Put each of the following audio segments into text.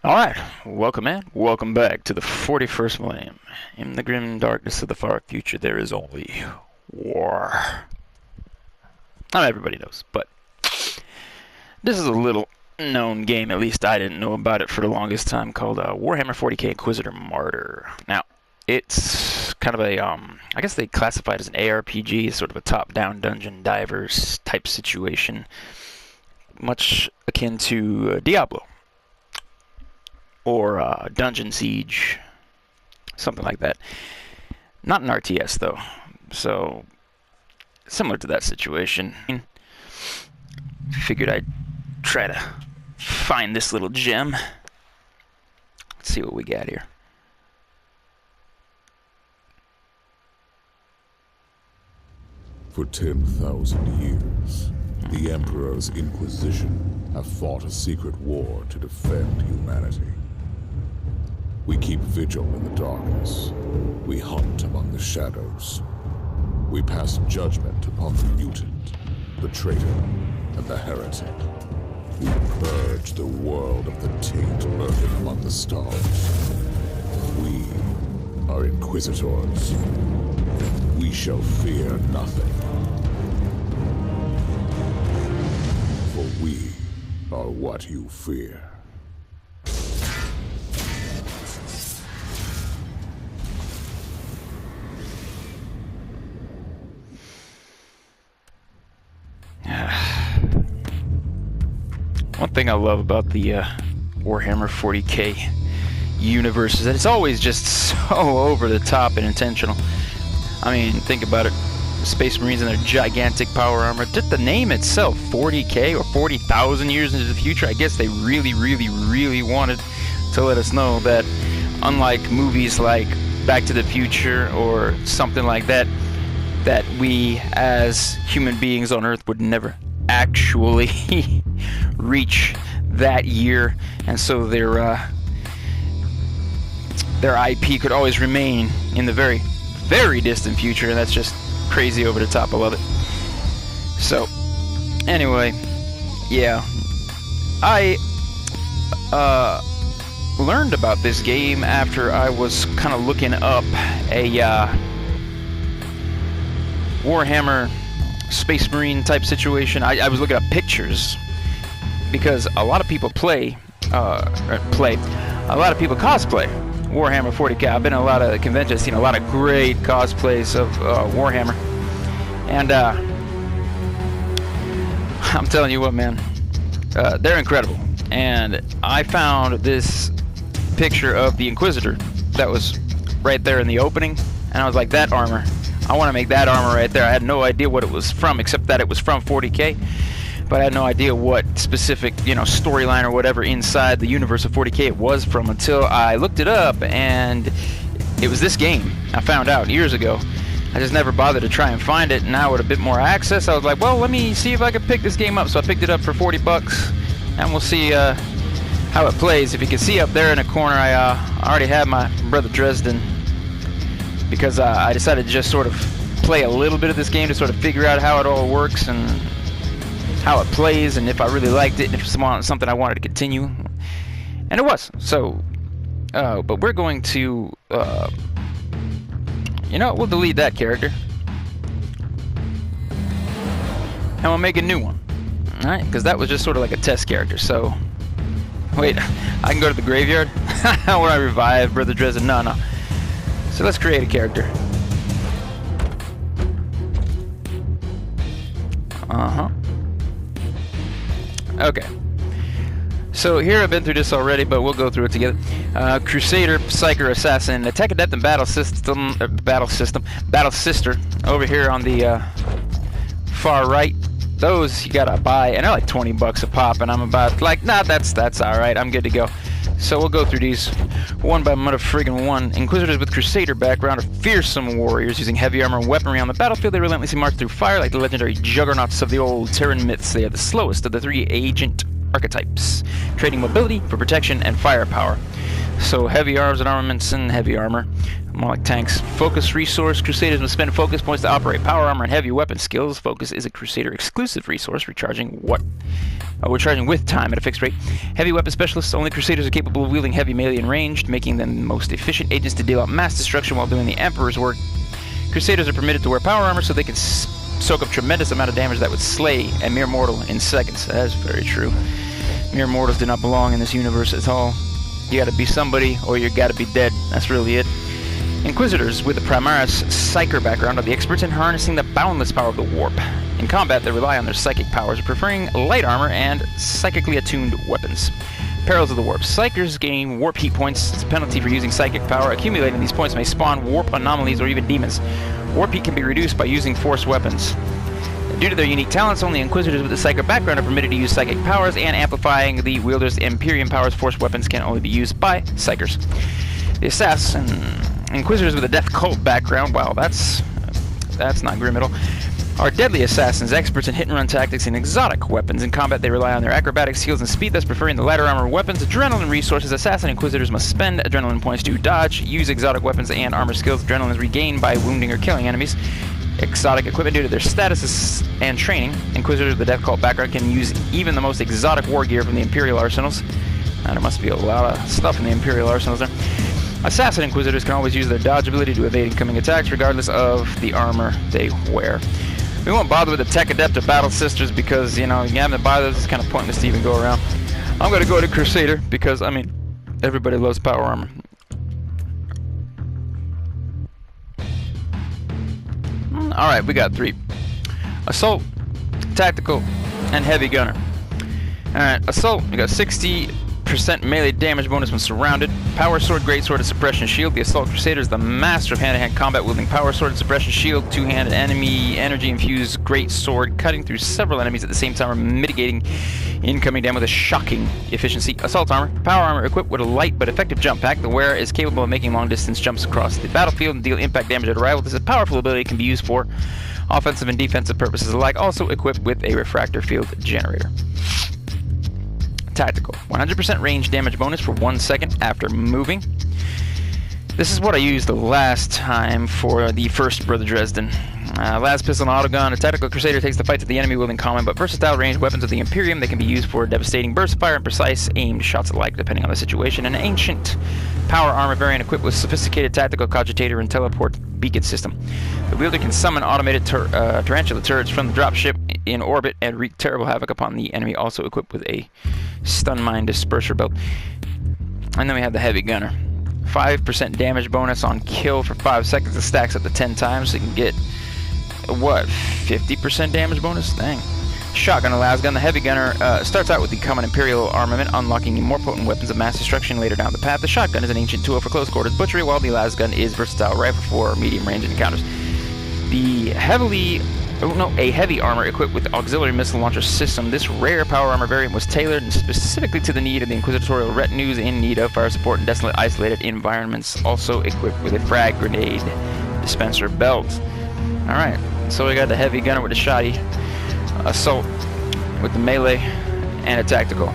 Alright, welcome in, welcome back to the 41st millennium. In the grim darkness of the far future, there is only war. Not everybody knows, but this is a little known game, at least I didn't know about it for the longest time, called Warhammer 40k Inquisitor Martyr. Now, it's kind of a, I guess they classify it as an ARPG, sort of a top-down dungeon divers type situation, much akin to Diablo. Or Dungeon Siege, something like that. Not an RTS though, so similar to that situation. Figured I'd try to find this little gem. Let's see what we got here. For 10,000 years, the Emperor's Inquisition have fought a secret war to defend humanity. We keep vigil in the darkness. We hunt among the shadows. We pass judgment upon the mutant, the traitor, and the heretic. We purge the world of the taint lurking among the stars. We are Inquisitors. We shall fear nothing. For we are what you fear. One thing I love about the Warhammer 40k universe is that it's always just so over the top and intentional. I mean, think about it. The Space Marines and their gigantic power armor. Just the name itself, 40k or 40,000 years into the future, I guess they really wanted to let us know that unlike movies like Back to the Future or something like that, that we as human beings on Earth would never actually reach that year, and so their IP could always remain in the very distant future, and that's just crazy over the top. I love it. So anyway, yeah, I learned about this game after I was kind of looking up a Warhammer Space Marine type situation. I was looking at pictures because a lot of people a lot of people cosplay Warhammer 40k. I've been in a lot of conventions, seen a lot of great cosplays of Warhammer, and I'm telling you what, man, they're incredible. And I found this picture of the Inquisitor that was right there in the opening, and I was like, that armor, I want to make that armor right there. I had no idea what it was from, except that it was from 40k, but I had no idea what specific, storyline or whatever inside the universe of 40k it was from until I looked it up, and it was this game. I found out years ago. I just never bothered to try and find it, and now with a bit more access, I was like, well, let me see if I can pick this game up. So I picked it up for 40 bucks, and we'll see how it plays. If you can see up there in the corner, I already have my brother Dresden, because I decided to just sort of play a little bit of this game to sort of figure out how it all works and how it plays, and if I really liked it, and if it was something I wanted to continue. And it was. So, but we're going to, we'll delete that character, and we'll make a new one. Alright, because that was just sort of like a test character. So, wait, I can go to the graveyard? Where I revive Brother Dresden? No. So let's create a character. Okay. So here I've been through this already, but we'll go through it together. Crusader, Psyker, Assassin, Attack Adept, and Battle Sister over here on the far right. Those you gotta buy, and they're like 20 bucks a pop, and I'm about like, nah, that's all right. I'm good to go. So we'll go through these one by one. Inquisitors with Crusader background are fearsome warriors using heavy armor and weaponry on the battlefield. They relentlessly march through fire like the legendary juggernauts of the old Terran myths. They are the slowest of the three agent archetypes, trading mobility for protection and firepower. So heavy arms and armaments and heavy armor. More like tanks. Focus resource. Crusaders must spend focus points to operate power armor and heavy weapon skills. Focus is a Crusader exclusive resource, recharging with time at a fixed rate. Heavy weapon specialists. Only Crusaders are capable of wielding heavy melee and ranged, making them the most efficient agents to deal out mass destruction while doing the Emperor's work. Crusaders are permitted to wear power armor so they can soak up tremendous amount of damage that would slay a mere mortal in seconds. That is very true. Mere mortals do not belong in this universe at all. You gotta be somebody, or you gotta be dead. That's really it. Inquisitors with the Primaris Psyker background are the experts in harnessing the boundless power of the warp. In combat, they rely on their psychic powers, preferring light armor and psychically attuned weapons. Perils of the warp. Psykers gain warp heat points as a penalty for using psychic power. Accumulating these points may spawn warp anomalies or even demons. Warp heat can be reduced by using force weapons. Due to their unique talents, only Inquisitors with a Psyker background are permitted to use psychic powers, and amplifying the wielder's Imperium powers, force weapons can only be used by Psykers. The Assassin. Inquisitors with a Death Cult background, wow, that's not grim at all, are deadly assassins, experts in hit-and-run tactics and exotic weapons. In combat, they rely on their acrobatic skills and speed, thus preferring the lighter armor weapons. Adrenaline resources. Assassin Inquisitors must spend adrenaline points to dodge, use exotic weapons and armor skills. Adrenaline is regained by wounding or killing enemies. Exotic equipment. Due to their statuses and training, Inquisitors with the Death Cult background can use even the most exotic war gear from the Imperial arsenals. There must be a lot of stuff in the Imperial arsenals there. Assassin Inquisitors can always use their dodge ability to evade incoming attacks, regardless of the armor they wear. We won't bother with the Tech Adept or Battle Sisters because, you know, you having to buy those is kind of pointless to even go around. I'm going to go to Crusader because, I mean, everybody loves power armor. Alright, we got 3. Assault, Tactical, and Heavy Gunner. Alright, Assault, we got 60% melee damage bonus when surrounded. Power Sword, Great Sword, and Suppression Shield. The Assault Crusader is the master of hand-to-hand combat, wielding Power Sword and Suppression Shield, two-handed enemy energy-infused Great Sword, cutting through several enemies at the same time, or mitigating incoming damage with a shocking efficiency. Assault Armor, Power Armor equipped with a light but effective jump pack. The wearer is capable of making long-distance jumps across the battlefield and deal impact damage at arrival. This is a powerful ability that can be used for offensive and defensive purposes alike, also equipped with a refractor field generator. Tactical. 100% range damage bonus for 1 second after moving. This is what I used the last time for the first Brother Dresden. Last pistol and autogun. A Tactical Crusader takes the fight to the enemy wielding common but versatile ranged weapons of the Imperium. They can be used for devastating burst fire and precise aimed shots alike depending on the situation. An ancient power armor variant equipped with sophisticated tactical cogitator and teleport beacon system. The wielder can summon automated tarantula turrets from the dropship in orbit and wreak terrible havoc upon the enemy, also equipped with a stun mine disperser belt. And then we have the Heavy Gunner. 5% damage bonus on kill for 5 seconds. It stacks up to 10 times, so you can get, what, 50% damage bonus? Dang. Shotgun and las gun. The Heavy Gunner starts out with the common Imperial armament, unlocking more potent weapons of mass destruction later down the path. The shotgun is an ancient tool for close quarters butchery, while the las gun is versatile rifle for medium range encounters. The a heavy armor equipped with auxiliary missile launcher system. This rare power armor variant was tailored specifically to the need of the inquisitorial retinues in need of fire support in desolate, isolated environments. Also equipped with a frag grenade dispenser belt. Alright, so we got the Heavy Gunner with the shotty, Assault with the melee, and a Tactical.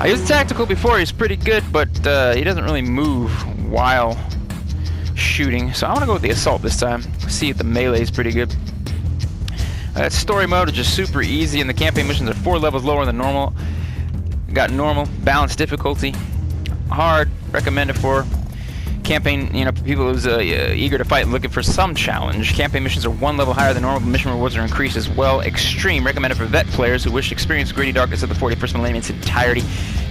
I used Tactical before. He's pretty good, but he doesn't really move while shooting, so I want to go with the Assault this time. See if the melee is pretty good. Story mode is just super easy, and the campaign missions are 4 levels lower than normal. Got normal, balanced difficulty, hard, recommended for campaign, you know, people who's eager to fight and looking for some challenge. Campaign missions are 1 level higher than normal, but mission rewards are increased as well. Extreme, recommended for vet players who wish to experience gritty darkness of the 41st millennium in its entirety.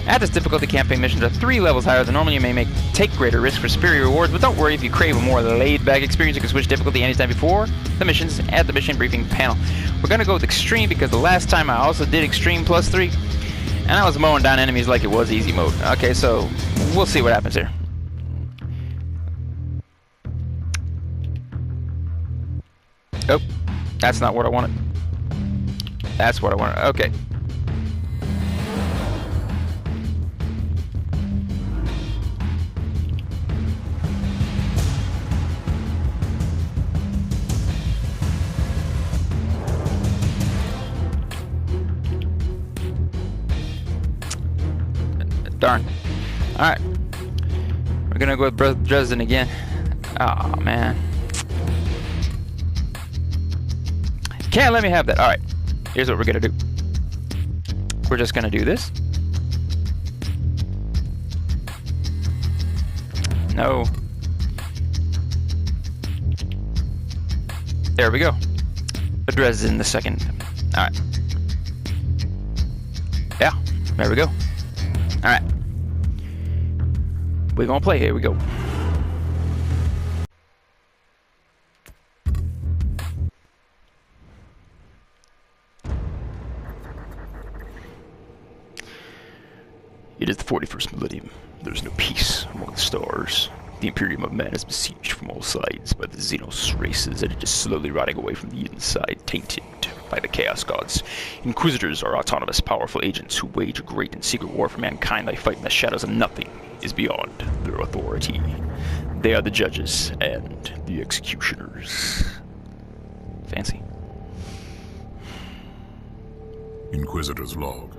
At this difficulty, campaign missions are 3 levels higher than normal. You may take greater risk for superior rewards, but don't worry if you crave a more laid-back experience. You can switch difficulty anytime before the missions at the mission briefing panel. We're going to go with Extreme because the last time I also did Extreme +3, and I was mowing down enemies like it was easy mode. Okay, so we'll see what happens here. Oh, that's not what I wanted. That's what I wanted. Okay. Darn. Alright. gonna go with Dresden again. Oh man. Can't let me have that. Alright. Here's what we're gonna do. We're just gonna do this. No. There we go. Dresden the second. Alright. Yeah, there we go. Alright. We're gonna play. Here we go. It is the 41st millennium. There is no peace among the stars. The Imperium of man is besieged from all sides by the Xenos races, and it is slowly rotting away from the inside, tainted by the Chaos Gods. Inquisitors are autonomous, powerful agents who wage a great and secret war for mankind. They fight in the shadows, and nothing is beyond their authority. They are the judges and the executioners. Fancy. Inquisitor's log.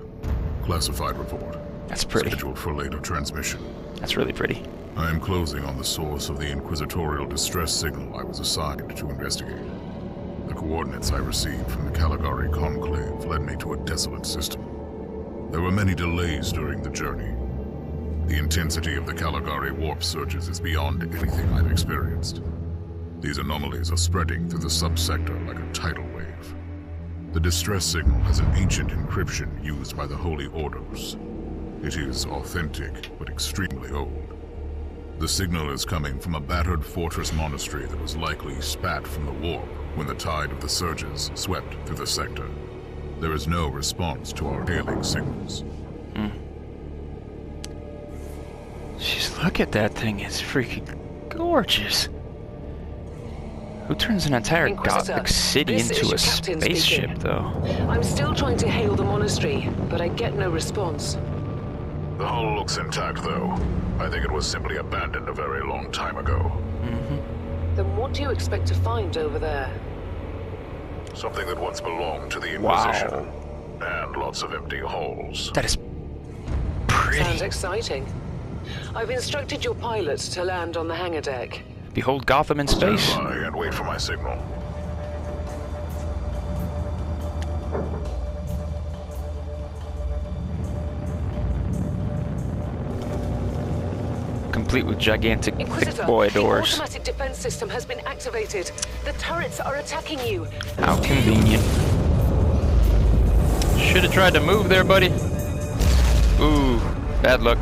Classified report. That's pretty. Scheduled for later transmission. That's really pretty. I am closing on the source of the inquisitorial distress signal I was assigned to investigate. The coordinates I received from the Caligari Conclave led me to a desolate system. There were many delays during the journey. The intensity of the Caligari warp surges is beyond anything I've experienced. These anomalies are spreading through the subsector like a tidal wave. The distress signal has an ancient encryption used by the Holy Orders. It is authentic, but extremely old. The signal is coming from a battered fortress monastery that was likely spat from the warp when the tide of the surges swept through the sector. There is no response to our hailing signals. Just look at that thing. It's freaking gorgeous. Who turns an entire Gothic city into a spaceship, though? I'm still trying to hail the monastery, but I get no response. The hull looks intact, though. I think it was simply abandoned a very long time ago. Then what do you expect to find over there? Something that once belonged to the Inquisition. Wow. And lots of empty holes. That is pretty. Sounds exciting. I've instructed your pilot to land on the hangar deck. Behold Gotham in space. Stand by and wait for my signal. Complete with gigantic Inquisitor, big boy the doors. automatic defense system has been activated. The turrets are attacking you. How convenient. Should have tried to move there, buddy. Ooh, bad luck.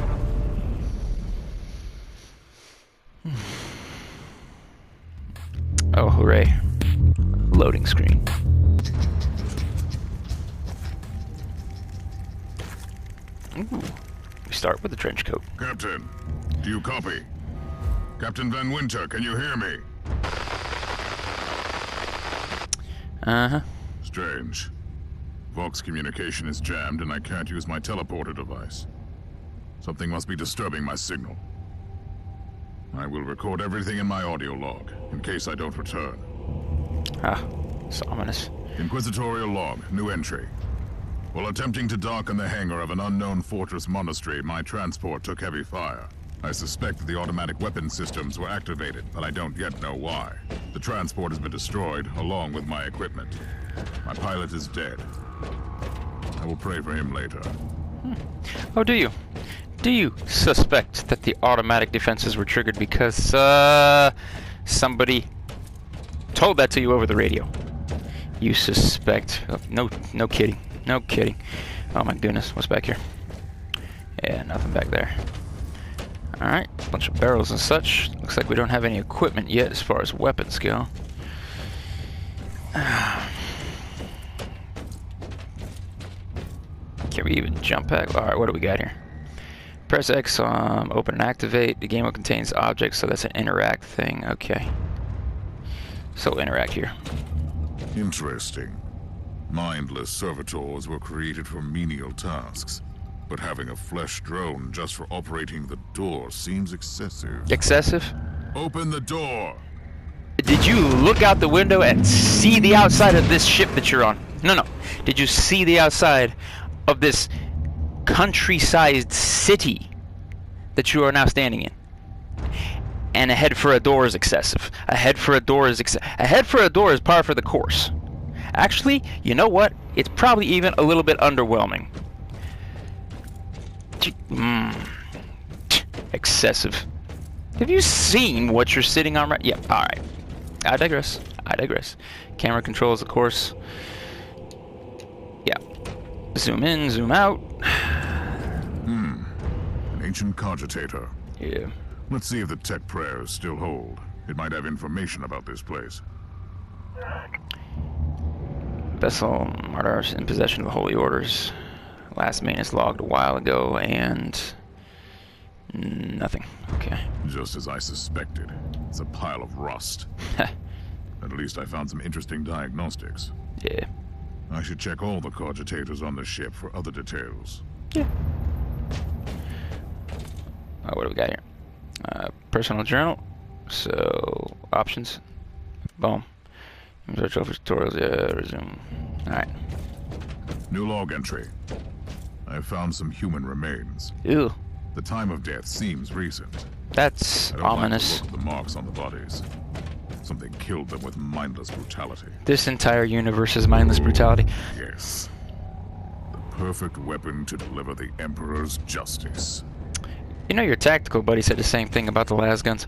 Oh, hooray. Loading screen. Ooh, we start with the trench coat. Captain, do you copy? Captain Van Winter, can you hear me? Uh-huh. Strange. Vox communication is jammed and I can't use my teleporter device. Something must be disturbing my signal. I will record everything in my audio log, in case I don't return. Ah, it's ominous. Inquisitorial log, new entry. While attempting to dock in the hangar of an unknown fortress monastery, my transport took heavy fire. I suspect that the automatic weapon systems were activated, but I don't yet know why. The transport has been destroyed, along with my equipment. My pilot is dead. I will pray for him later. Oh, do you? Do you suspect that the automatic defenses were triggered because somebody told that to you over the radio? You suspect? Oh, no kidding. No kidding. Oh my goodness, what's back here? Yeah, nothing back there. Alright, bunch of barrels and such. Looks like we don't have any equipment yet as far as weapons go. Can we even jump back? Alright, what do we got here? Press X, open and activate. The game contains objects, so that's an interact thing. Okay. So interact here. Interesting. Mindless servitors were created for menial tasks, but having a flesh drone just for operating the door seems excessive. Excessive? Open the door! Did you look out the window and see the outside of this ship that you're on? No. Did you see the outside of this country-sized city that you are now standing in? And a head for a door is excessive. A head for a door is par for the course. Actually, you know what? It's probably even a little bit underwhelming. Excessive. Have you seen what you're sitting on right? Yeah, alright. I digress. Camera controls, of course. Yeah. Zoom in, zoom out. An ancient cogitator. Yeah. Let's see if the tech prayers still hold. It might have information about this place. Vessel, Martyr in possession of the Holy Orders. Last maintenance logged a while ago, and nothing. Okay. Just as I suspected. It's a pile of rust. At least I found some interesting diagnostics. Yeah. I should check all the cogitators on the ship for other details. Yeah. What do we got here? Personal journal. So, options. Boom. Search over tutorials. Yeah, resume. Alright. New log entry. I found some human remains. Ew. The time of death seems recent. That's I don't ominous. like the look of the marks on the bodies. Something killed them with mindless brutality. This entire universe is mindless brutality. Yes. The perfect weapon to deliver the Emperor's justice. You know your tactical buddy said the same thing about the las guns.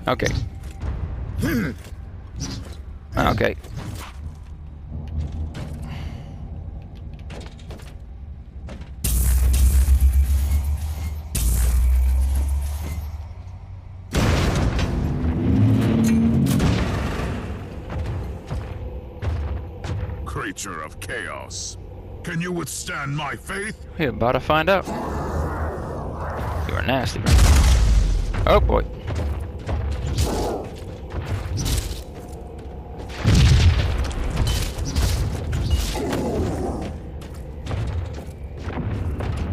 Okay. Okay. Creature of chaos. Can you withstand my faith? We're about to find out. You are nasty, bro. Oh boy.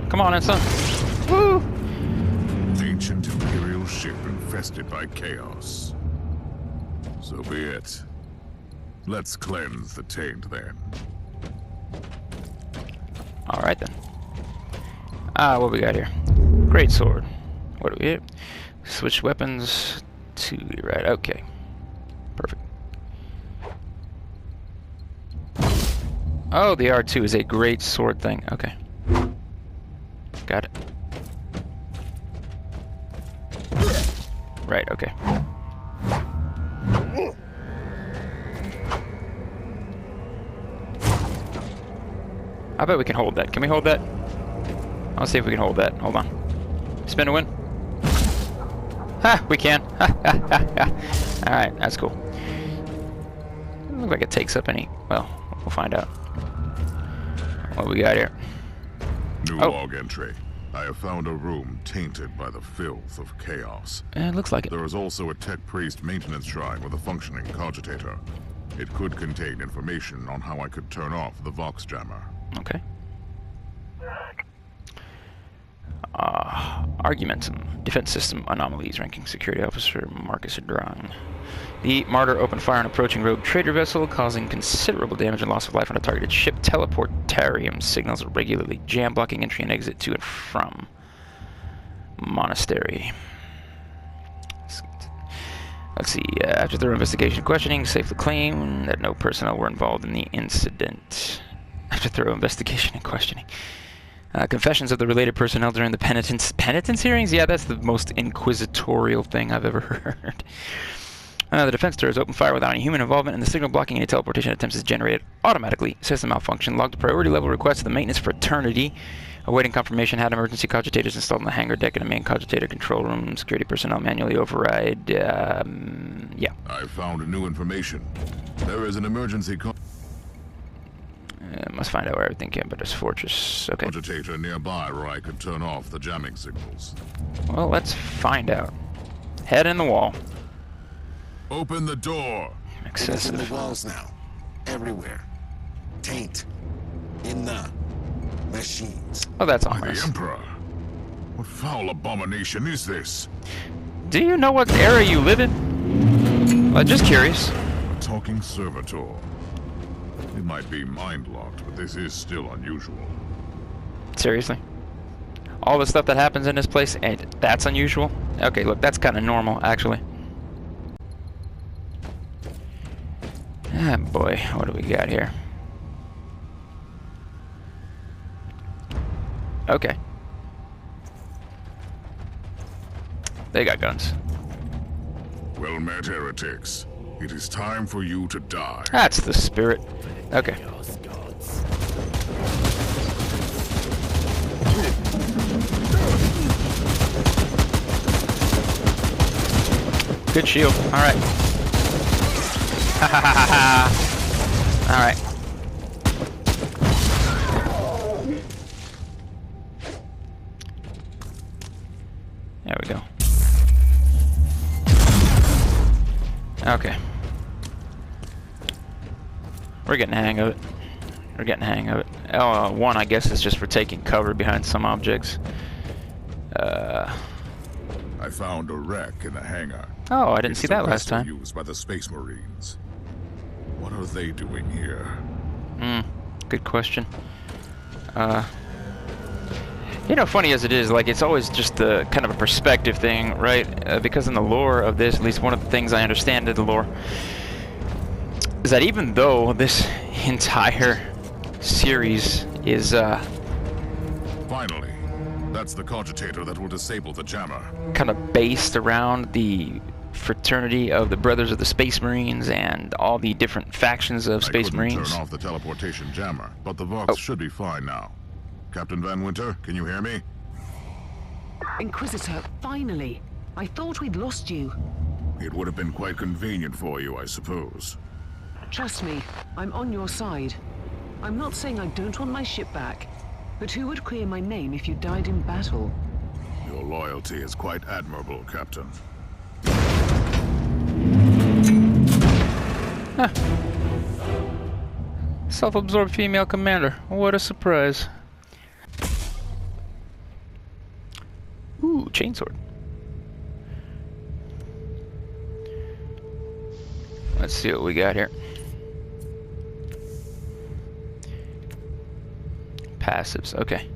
Come on, son. Woo! Ancient Imperial ship infested by chaos. So be it. Let's cleanse the taint then. Alright then. What we got here? Great sword. What do we hit? Switch weapons to the right. Okay. Perfect. Oh, the R2 is a great sword thing. Okay. Got it. Right, okay. I bet we can hold that. Can we hold that? I'll see if we can hold that. Hold on. Spin to win. Ha! We can. Alright, that's cool. Doesn't look like it takes up any. Well, we'll find out. What we got here? New log entry. I have found a room tainted by the filth of chaos. It looks like it. There is also a tech priest maintenance shrine with a functioning cogitator. It could contain information on how I could turn off the Vox jammer. Okay. Argumentum. Defense system anomalies. Ranking security officer Marcus Drang. The Martyr opened fire on approaching rogue trader vessel, causing considerable damage and loss of life on a targeted ship. Teleportarium signals regularly jam, blocking entry and exit to and from monastery. Let's see. After thorough investigation and questioning, safely claimed that no personnel were involved in the incident. After thorough investigation and questioning. Confessions of the related personnel during the penitence hearings? Yeah, that's the most inquisitorial thing I've ever heard. The defense turrets opened fire without any human involvement, and the signal blocking any teleportation attempts is generated automatically. System malfunction. Logged a priority level request to the maintenance fraternity. Awaiting confirmation. Had emergency cogitators installed in the hangar deck and a main cogitator control room. Security personnel manually override. Yeah. I found new information. There is an emergency Must find out where everything came, but there's fortress. Okay. cogitator nearby where I could turn off the jamming signals. Well, let's find out. Head in the wall. Open the door. Excessive. It's in the walls now. Everywhere. Taint. In the machines. Oh, that's By ominous. the Emperor. What foul abomination is this? Do you know what era you live in? Just curious. A talking servitor. It might be mind-locked, but this is still unusual. Seriously. All the stuff that happens in this place, and that's unusual. Okay, look, that's kind of normal, actually. Ah, boy, what do we got here? Okay. They got guns. Well met, heretics. It is time for you to die. That's the spirit. Okay. Good shield. All right. Ha ha ha ha. All right. There we go. Okay. We're getting the hang of it. We're getting the hang of it. One, I guess, is just for taking cover behind some objects. I found a wreck in the hangar. Oh, I didn't see that last time. Used by the Space Marines. What are they doing here? Good question. You know, funny as it is, like, it's always just the kind of a perspective thing, right? Because in the lore of this, at least one of the things I understand in the lore, is that even though this entire series is, Finally. That's the cogitator that will disable the jammer. kind of based around the fraternity of the Brothers of the Space Marines and all the different factions of Space Marines. Turn off the teleportation jammer, but the Vox should be fine now. Captain Van Winter, can you hear me? Inquisitor, finally. I thought we'd lost you. It would have been quite convenient for you, I suppose. Trust me, I'm on your side. I'm not saying I don't want my ship back, but who would clear my name if you died in battle? Your loyalty is quite admirable, Captain. Huh. Self-absorbed female commander. What a surprise. Ooh, chainsword. Let's see what we got here. Passives, okay.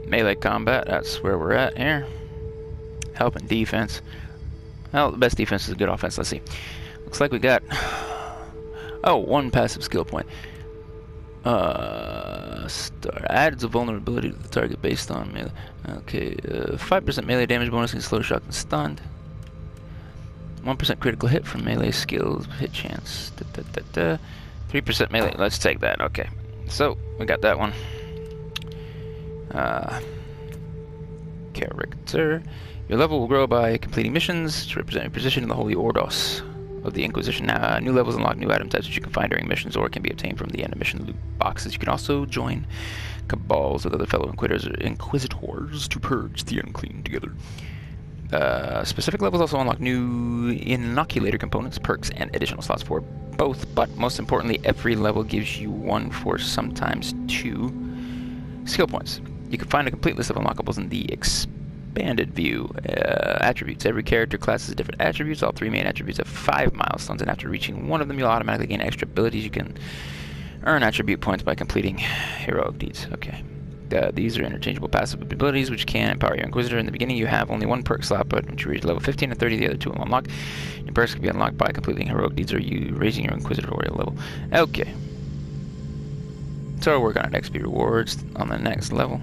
Melee combat, that's where we're at here. Help and defense. Well, the best defense is good offense, let's see. Looks like we got... Oh, one passive skill point. Adds a vulnerability to the target based on melee. Okay, 5% melee damage bonus against slow, shocked, and stunned. 1% critical hit from melee skills, hit chance. 3% melee, let's take that, okay. So, we got that one. Character. Your level will grow by completing missions to represent your position in the Holy Ordos of the Inquisition. New levels unlock new item types which you can find during missions or can be obtained from the end of mission loot boxes. You can also join cabals with other fellow Inquisitors to purge the unclean together. Specific levels also unlock new inoculator components, perks, and additional slots for both, but most importantly, every level gives you 1 for sometimes 2 skill points. You can find a complete list of unlockables in the expanded view. Attributes. Every character class has different attributes. All 3 main attributes have 5 milestones, and after reaching one of them, you'll automatically gain extra abilities. You can earn attribute points by completing heroic deeds. Okay. These are interchangeable passive abilities which can empower your Inquisitor. In the beginning, you have only 1 perk slot, but once you reach level 15 and 30, the other 2 will unlock. Your perks can be unlocked by completing heroic deeds or you raising your Inquisitorial level. Okay. So we'll work on XP rewards on the next level.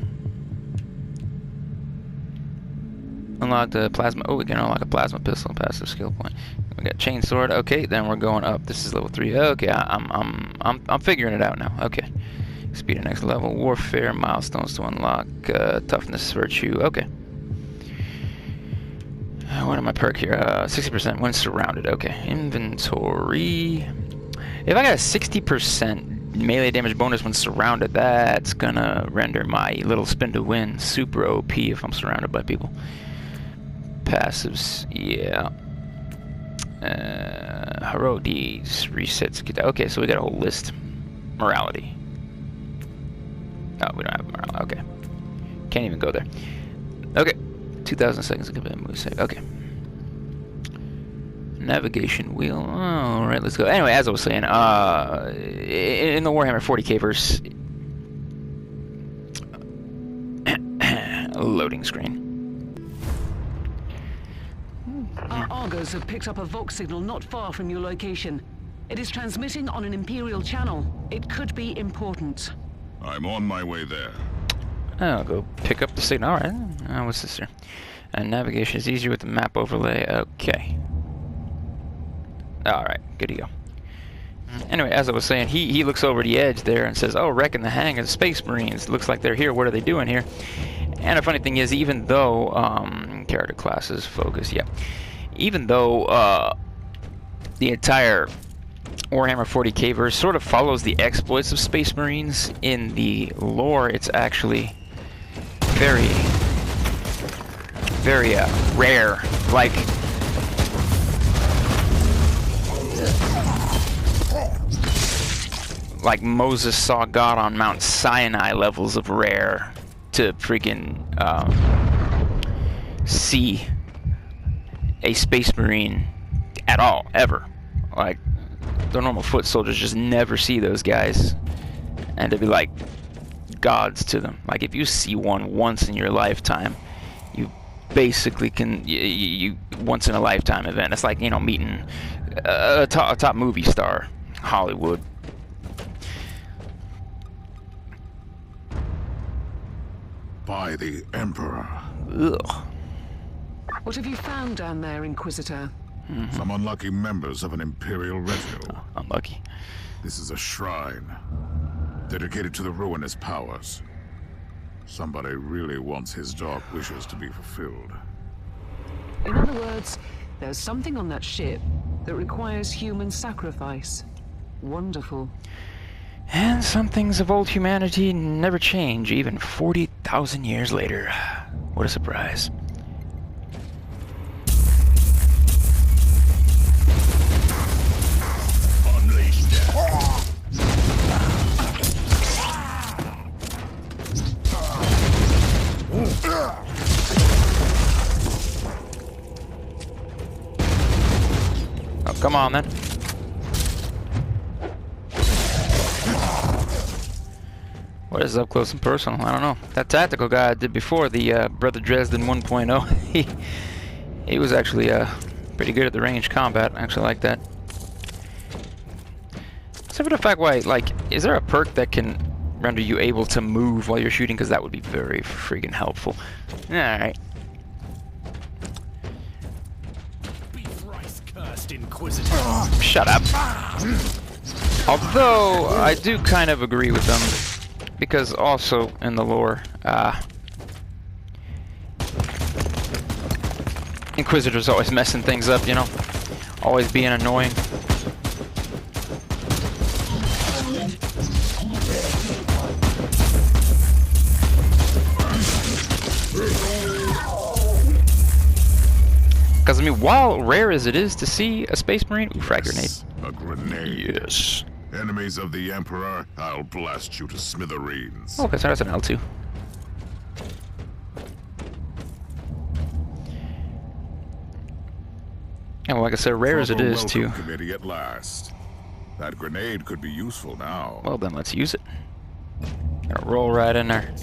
Unlock the plasma. Oh, we can unlock a plasma pistol, passive skill point. We got chainsword. Okay, then we're going up. This is level 3. Okay, I'm figuring it out now. Okay. Speed of next level. Warfare. Milestones to unlock. Toughness, virtue. Okay. What am I perk here? 60% when surrounded. Okay. Inventory. If I got a 60% melee damage bonus when surrounded, that's gonna render my little spin to win super OP if I'm surrounded by people. Passives, yeah. Heroic deeds, resets. Okay, so we got a whole list. Morality. Oh, we don't have morality. Okay. Can't even go there. Okay. 2,000 seconds to move save. Okay. Navigation wheel. Alright, let's go. Anyway, as I was saying, in the Warhammer 40k verse, loading screen. here. Argos have picked up a Vox signal not far from your location. It is transmitting on an Imperial channel. It could be important. I'm on my way there. I'll go pick up the signal. Alright. What's this here? And navigation is easier with the map overlay. Okay. Alright, good to go. Anyway, as I was saying, he looks over the edge there and says, oh, wrecking the hang of the Space Marines. Looks like they're here. What are they doing here? And the funny thing is, even though, character classes, focus, yeah. Even though, the entire Warhammer 40k verse sort of follows the exploits of Space Marines, in the lore, it's actually very, very, rare. Like Moses saw God on Mount Sinai levels of rare to freaking see a Space Marine at all, ever. Like, the normal foot soldiers just never see those guys, and to be like gods to them. Like, if you see one once in your lifetime, you basically can, you once in a lifetime event. It's like, you know, meeting a top movie star, Hollywood. By the Emperor. Ugh. What have you found down there, Inquisitor? Some unlucky members of an Imperial retinue. Unlucky. This is a shrine dedicated to the ruinous powers. Somebody really wants his dark wishes to be fulfilled. In other words, there's something on that ship that requires human sacrifice. Wonderful. And some things of old humanity never change, even 40,000 years later. What a surprise. Oh, come on then. What is up close and personal? I don't know. That tactical guy I did before, the Brother Dresden 1.0, he was actually pretty good at the range combat. I actually like that. Except for the fact why, like, is there a perk that can render you able to move while you're shooting? Because that would be very friggin' helpful. Alright. Inquisitor. Shut up. Although, I do kind of agree with them. Because also in the lore, Inquisitor's always messing things up, you know? Always being annoying. Because, I mean, while rare as it is to see a Space Marine... Ooh, frag grenade. A grenade. Yes. Enemies of the Emperor, I'll blast you to smithereens. Okay, so that's an L2. And like I said, rare as it is, too. Committee at last. That grenade could be useful now. Well, then let's use it. Gonna roll right in there.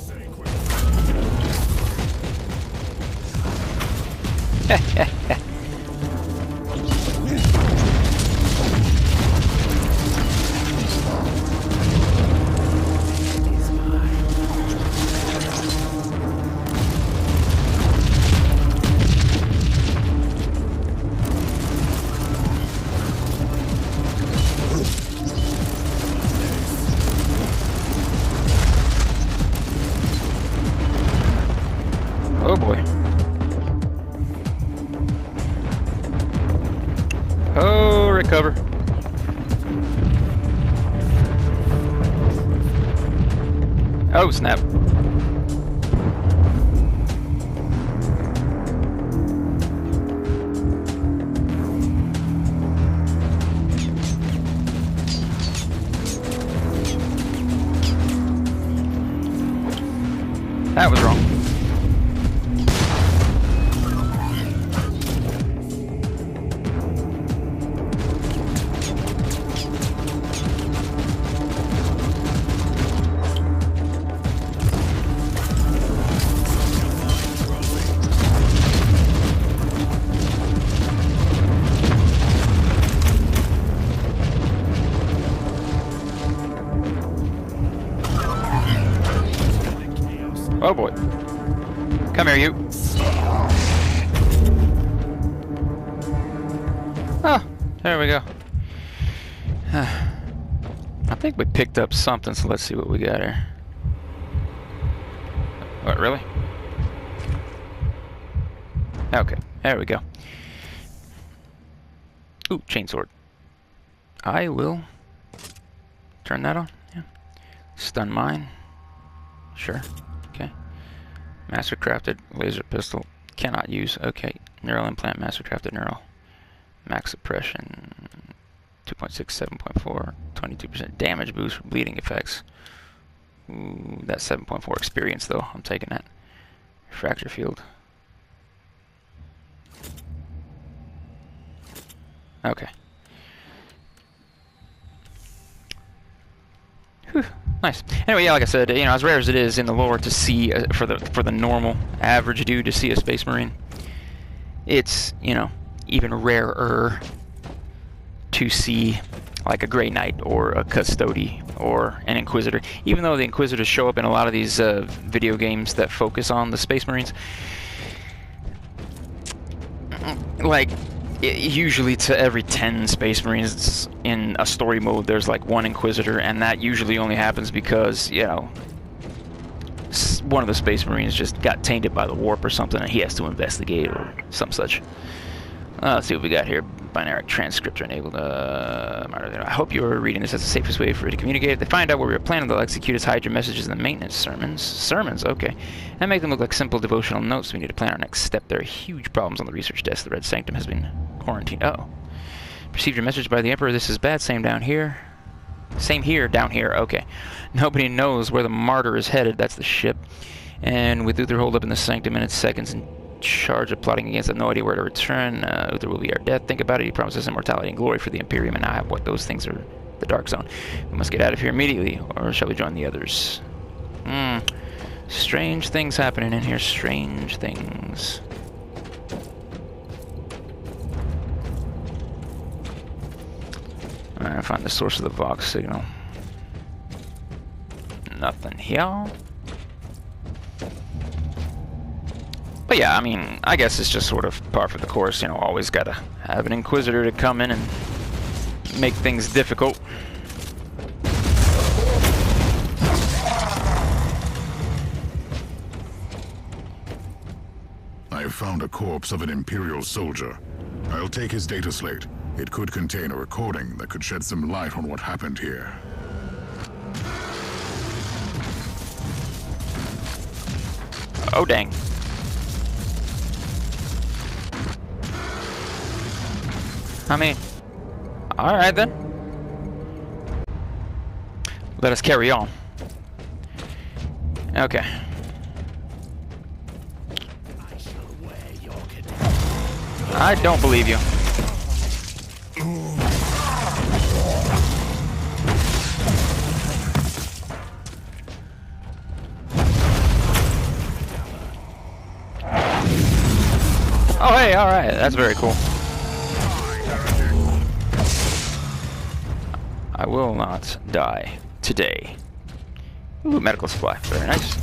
Oh boy. Oh, recover. Oh, snap. That was wrong. Come here, you. Oh, there we go. I think we picked up something, so let's see what we got here. What, really? Okay, there we go. Ooh, chainsword. I will turn that on. Yeah. Stun mine. Sure. Okay. Master crafted laser pistol. Cannot use. Okay. Neural implant. Master crafted neural. Max suppression. 2.6, 7.4. 22% damage boost for bleeding effects. Ooh, that's 7.4 experience though. I'm taking that. Fracture field. Okay. Whew, nice. Anyway, yeah, like I said, you know, as rare as it is in the lore to see for the normal average dude to see a Space Marine, it's, you know, even rarer to see like a Grey Knight or a Custody or an Inquisitor. Even though the Inquisitors show up in a lot of these video games that focus on the Space Marines, like usually to every 10 Space Marines in a story mode there's like one Inquisitor, and that usually only happens because, you know, one of the Space Marines just got tainted by the warp or something and he has to investigate or some such. Let's see what we got here. Binary transcriptor enabled. I hope you are reading this as the safest way for you to communicate. If they find out what we are planning, they'll execute us, hide your messages in the maintenance sermons. Sermons, okay. And make them look like simple devotional notes. We need to plan our next step. There are huge problems on the research desk. The Red Sanctum has been quarantined. Oh. Received your message by the Emperor. This is bad. Same down here. Same here, down here. Okay. Nobody knows where the Martyr is headed. That's the ship. And with Uther holed up in the Sanctum in its seconds and charge of plotting against them, no idea where to return. Uther will be our death. Think about it. He promises immortality and glory for the Imperium, and now what those things are the Dark Zone. We must get out of here immediately, or shall we join the others? Strange things happening in here. Strange things. Alright, find the source of the Vox signal. Nothing here. But yeah, I mean, I guess it's just sort of par for the course, you know, always gotta have an Inquisitor to come in and make things difficult. I have found a corpse of an Imperial soldier. I'll take his data slate. It could contain a recording that could shed some light on what happened here. Oh, dang. I mean, alright then. Let us carry on. Okay. I don't believe you. Oh hey, alright, that's very cool. I will not die today. Ooh, medical supply. Very nice.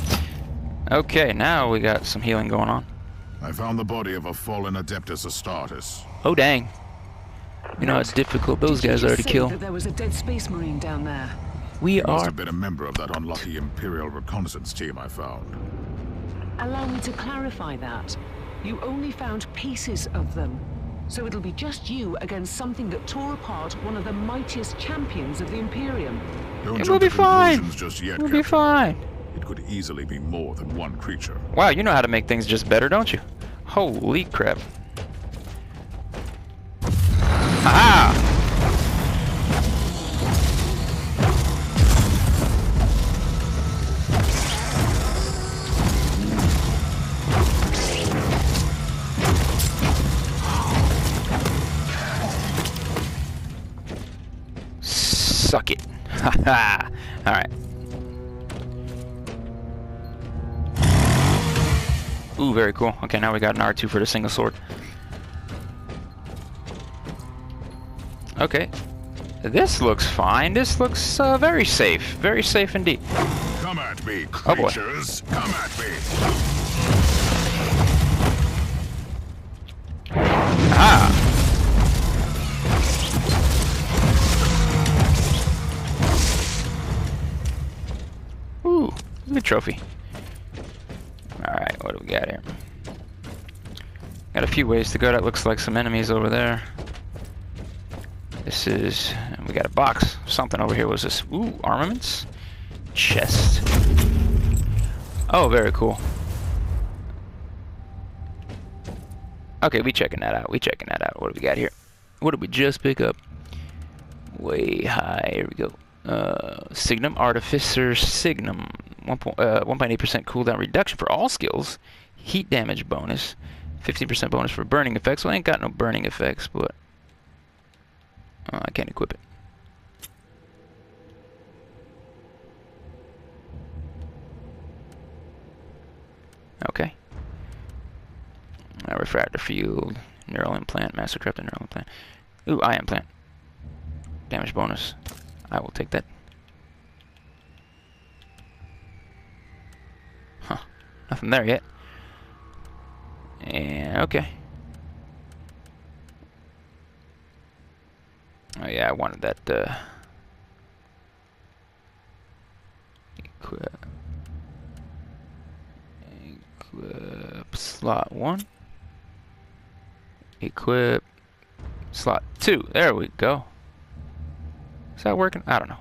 Okay, now we got some healing going on. I found the body of a fallen Adeptus Astartes. Oh, dang. You know how difficult those guys are to kill. That there was a dead Space Marine down there. We Must are... have been a member of that unlucky Imperial reconnaissance team I found. Allow me to clarify that. You only found pieces of them. So it'll be just you against something that tore apart one of the mightiest champions of the Imperium. Don't It jump will be to fine. conclusions just yet, We'll be Captain. fine. It could easily be more than one creature. Wow, you know how to make things just better, don't you? Holy crap. Aha! Suck it. Haha. Alright. Ooh, very cool. Okay, now we got an R2 for the single sword. Okay. This looks fine. This looks very safe. Very safe indeed. Come at me, Oh boy. creatures. Come at me. trophy. Alright, what do we got here? Got a few ways to go. That looks like some enemies over there. This is... we got a box. Something over here. Was this? Ooh, armaments? Chest. Oh, very cool. Okay, we checking that out. We checking that out. What do we got here? What did we just pick up? Way high. Here we go. Signum. Artificer Signum. 1.8% cooldown reduction for all skills. Heat damage bonus. 15% bonus for burning effects. Well, I ain't got no burning effects, but... I can't equip it. Okay. Refractor field, neural implant, master crafted neural implant. Ooh, eye implant. Damage bonus. I will take that. Huh. Nothing there yet. And okay. Oh yeah, I wanted that equip slot 1. Equip slot 2. There we go. Is that working? I don't know.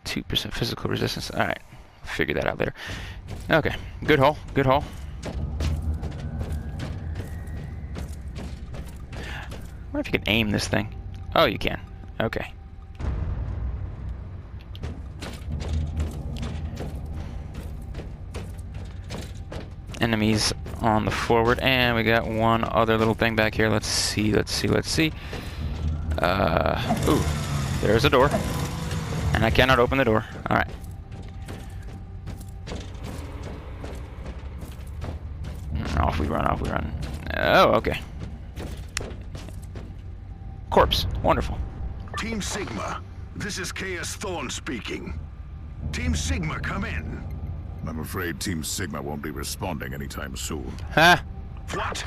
2% physical resistance. Alright. Figure that out later. Okay. Good haul. Good haul. I wonder if you can aim this thing. Oh, you can. Okay. Enemies on the forward, and we got one other little thing back here. Let's see, let's see, let's see. Ooh, there's a door, and I cannot open the door. All right. Off we run, off we run. Oh, okay. Corpse, wonderful. Team Sigma, this is Chaos Thorn speaking. Team Sigma, come in. I'm afraid Team Sigma won't be responding anytime soon. Huh? What?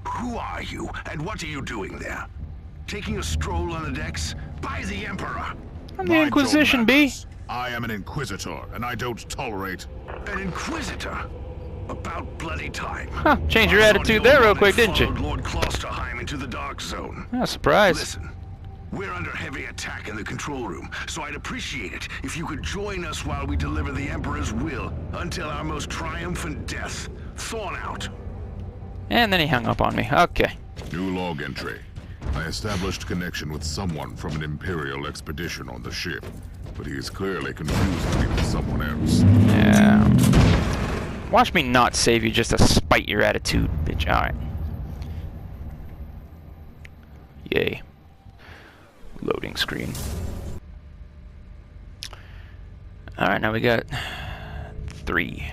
Who are you, and what are you doing there? Taking a stroll on the decks? By the Emperor! I'm the Inquisition, B. I am an Inquisitor, and I don't tolerate... An Inquisitor? About bloody time. Huh, change your attitude there real quick, didn't you? Lord Klosterheim into the Dark Zone. Oh, surprise. Listen, we're under heavy attack in the control room, so I'd appreciate it if you could join us while we deliver the Emperor's will until our most triumphant death. Thorn out. And then he hung up on me. Okay. New log entry. I established connection with someone from an Imperial expedition on the ship, but he is clearly confused me with someone else. Yeah. Watch me not save you just to spite your attitude, bitch. Alright. Yay. Loading screen. Alright, now we got 3.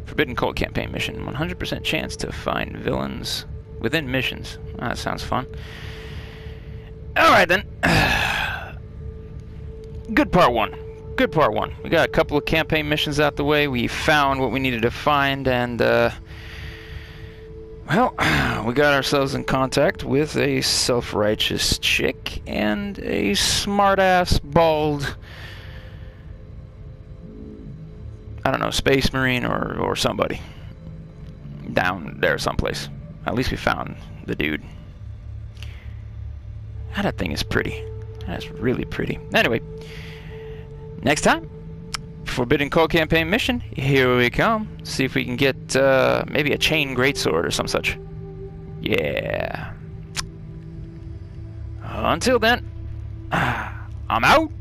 Forbidden Cult campaign mission. 100% chance to find villains within missions. Oh, that sounds fun. Alright then. Good part 1. Good part 1. We got a couple of campaign missions out the way. We found what we needed to find, and well, we got ourselves in contact with a self-righteous chick and a smart-ass, bald, I don't know, space marine or somebody down there someplace. At least we found the dude. That thing is pretty. That's really pretty. Anyway. Next time, Forbidden Cult campaign mission. Here we come. See if we can get maybe a chain greatsword or some such. Yeah. Until then, I'm out.